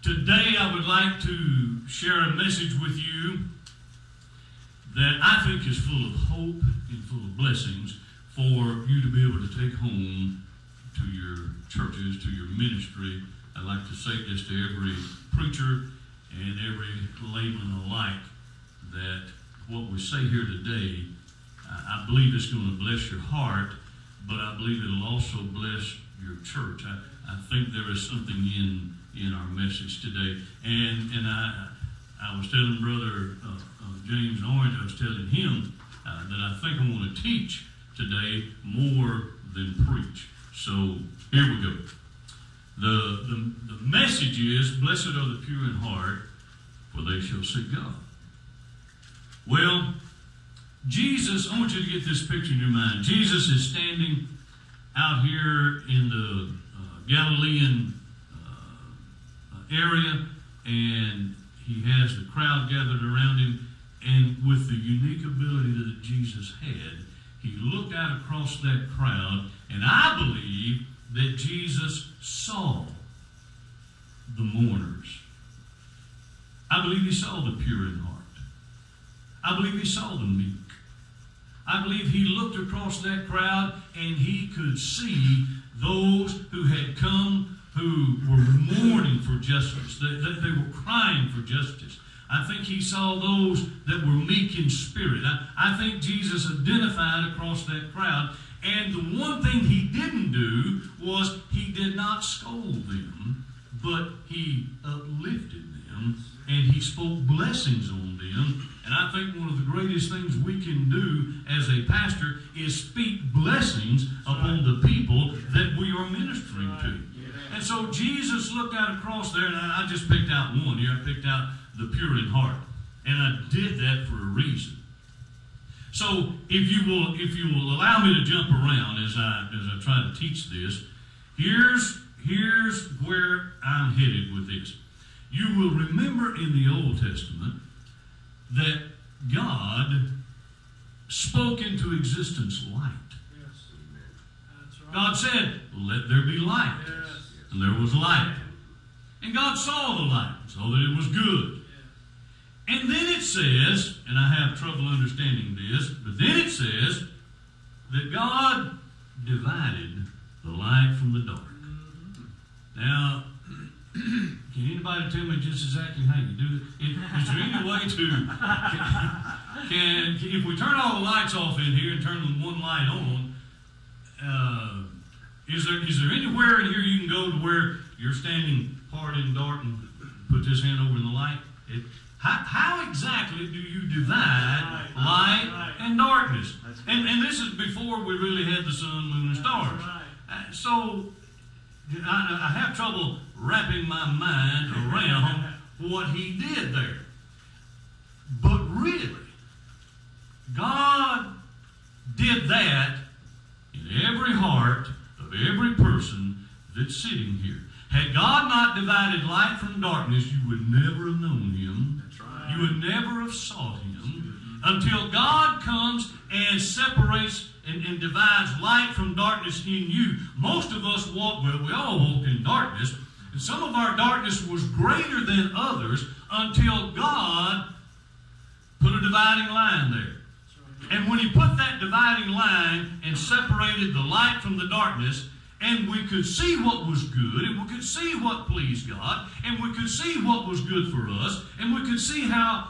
Today I would like to share a message with you that I think is full of hope and full of blessings for you to be able to take home to your churches, to your ministry. I'd like to say this to every preacher and every layman alike, that what we say here today, I believe it's going to bless your heart, but I believe it'll also bless your church. I think there is something in our message today. And I was telling Brother James Orange, I was telling him that I think I want to teach today more than preach. So here we go. The message is, blessed are the pure in heart, for they shall see God. Well, Jesus, I want you to get this picture in your mind. Jesus is standing out here in the Galilean area, and he has the crowd gathered around him, and with the unique ability that Jesus had, he looked out across that crowd, and I believe that Jesus saw the mourners. I believe he saw the pure in heart. I believe he saw the meek. I believe he looked across that crowd and he could see those who had come, who were mourning for justice. They were crying for justice. I think he saw those that were meek in spirit. I think Jesus identified across that crowd. And the one thing he didn't do was he did not scold them, but he uplifted them and he spoke blessings on them. And I think one of the greatest things we can do as a pastor is speak blessings upon the people that we are ministering to. And so Jesus looked out across there, and I just picked out one here. I picked out the pure in heart. And I did that for a reason. So if you will allow me to jump around as I try to teach this, here's where I'm headed with this. You will remember in the Old Testament that God spoke into existence light. Yes. That's right. God said, "Let there be light." Yes. And there was light. And God saw the light, saw that it was good. Yes. And then it says, and I have trouble understanding this, but then it says that God divided the light from the dark. Mm-hmm. Now, can anybody tell me just exactly how you do it? Is there any way to, if we turn all the lights off in here and turn one light on, is there anywhere in here you can go to where you're standing hard in the dark and put this hand over in the light? How exactly do you divide light and darkness? And this is before we really had the sun, moon, and stars. So I have trouble wrapping my mind around what he did there. But really, God did that in every heart of every person that's sitting here. Had God not divided light from darkness, you would never have known him. That's right. You would never have sought him until God comes and separates and divides light from darkness in you. Most of us we all walked in darkness, and some of our darkness was greater than others until God put a dividing line there. And when he put that dividing line and separated the light from the darkness, and we could see what was good, and we could see what pleased God, and we could see what was good for us, and we could see how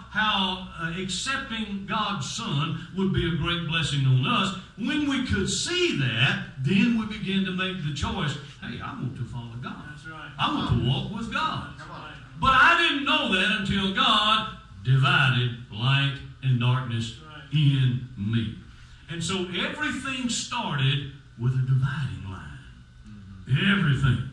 accepting God's Son would be a great blessing on us. When we could see that, then we began to make the choice, hey, I want to follow God. That's right. I want to walk with God. Come on. But I didn't know that until God divided light and darkness in me. And so everything started with a dividing line. Everything.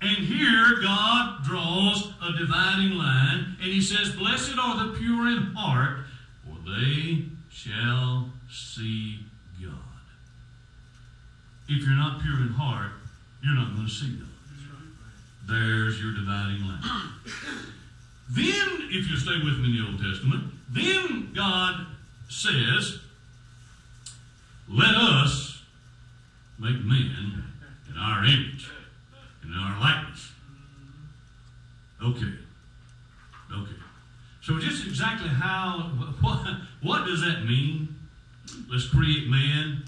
And here God draws a dividing line, and he says, blessed are the pure in heart, for they shall see God. If you're not pure in heart, you're not going to see God. There's your dividing line. Then, if you stay with me in the Old Testament, then God says, let us make men in our image, in our likeness. Okay. So just exactly what does that mean? Let's create man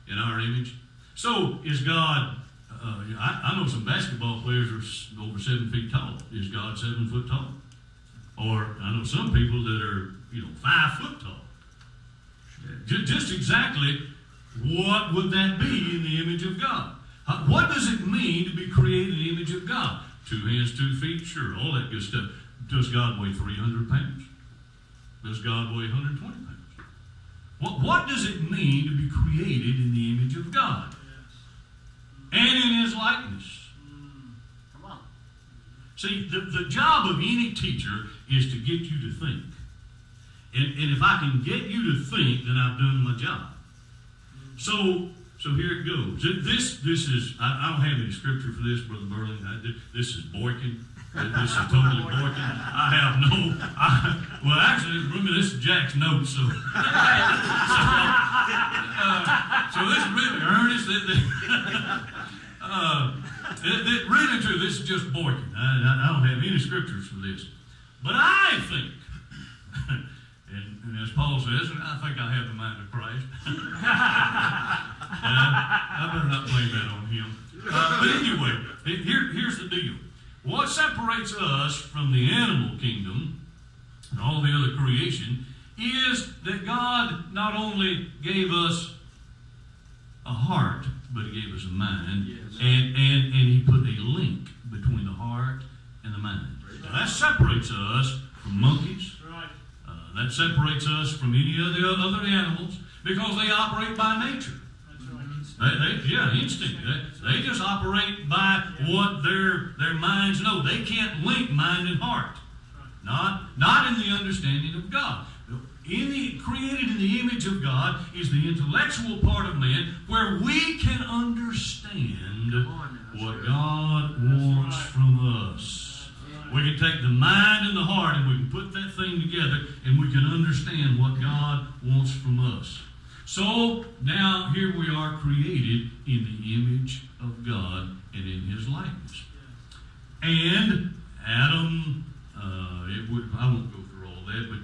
in our image. So is God, I know some basketball players are over 7 feet tall. Is God 7 foot tall? Or I know some people that are, 5 foot tall. Just exactly what would that be in the image of God? What does it mean to be created in the image of God? 2 hands, 2 feet, sure, all that good stuff. Does God weigh 300 pounds? Does God weigh 120 pounds? What does it mean to be created in the image of God? And in His likeness? Come on. See, the job of any teacher is to get you to think. And if I can get you to think, then I've done my job. So here it goes. This is, I don't have any scripture for this, Brother Burling. This is Byokin. This is totally Byokin. I have well, actually, remember, this is Jack's notes. So this is really earnest. Really true, this is just Byokin. I don't have any scriptures for this. But I think, and as Paul says, I think I have the mind of Christ. I better not blame that on him. But anyway, here's the deal. What separates us from the animal kingdom and all the other creation is that God not only gave us a heart, but He gave us a mind, yes. and He put a link between the heart and the mind. Now, that separates us from monkeys. Right. That separates us from any of the other animals because they operate by nature. Instinct. They just operate by what their minds know. They can't link mind and heart. Not in the understanding of God. Created in the image of God is the intellectual part of man where we can understand what God wants from us. We can take the mind and the heart and we can put that thing together and we can understand what God wants from us. So now here we are created in the image of God and in His likeness. And Adam, I won't go through all that, but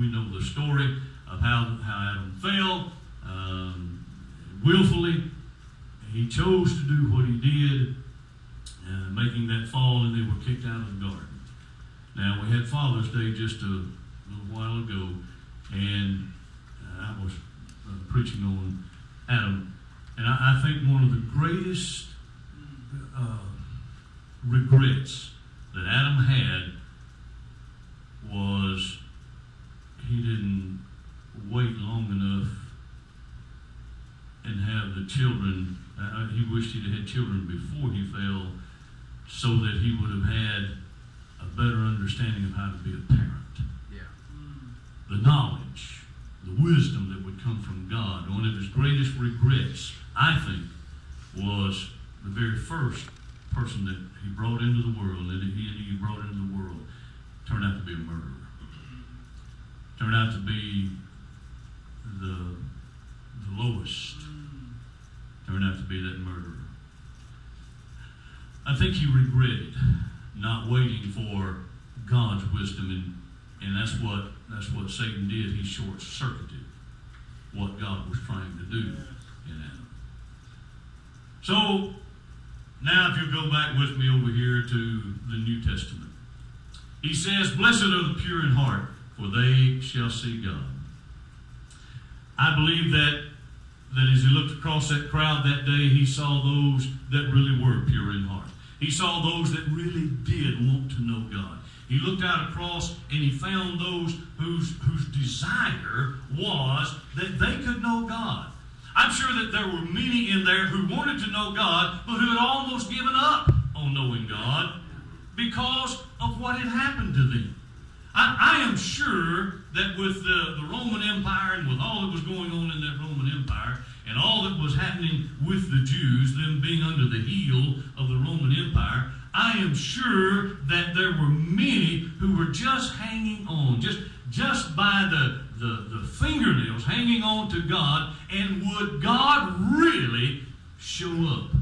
we know the story of how Adam fell willfully. He chose to do what he did, making that fall, and they were kicked out of the garden. Now, we had Father's Day just a little while ago, and I was preaching on Adam, and I think one of the greatest regrets that Adam had was he didn't wait long enough and have the children. He wished he'd had children before he fell so that he would have had a better understanding of how to be a parent. Yeah. The knowledge, the wisdom that would come from God. One of his greatest regrets, I think, was the very first person that he brought into the world, that he brought into the world, turned out to be a murderer. Turned out to be the lowest. Turned out to be that murderer. I think he regretted not waiting for God's wisdom, and that's what Satan did. He short-circuited what God was trying to do in Adam. So now if you'll go back with me over here to the New Testament. He says, "Blessed are the pure in heart, for they shall see God." I believe that as he looked across that crowd that day, he saw those that really were pure in heart. He saw those that really did want to know God. He looked out across and he found those whose desire was that they could know God. I'm sure that there were many in there who wanted to know God, but who had almost given up on knowing God because of what had happened to them. I am sure that with the Roman Empire and with all that was going on in that Roman Empire and all that was happening with the Jews, them being under the heel of the Roman Empire, I am sure that there were many who were just hanging on, just by the fingernails, hanging on to God, and would God really show up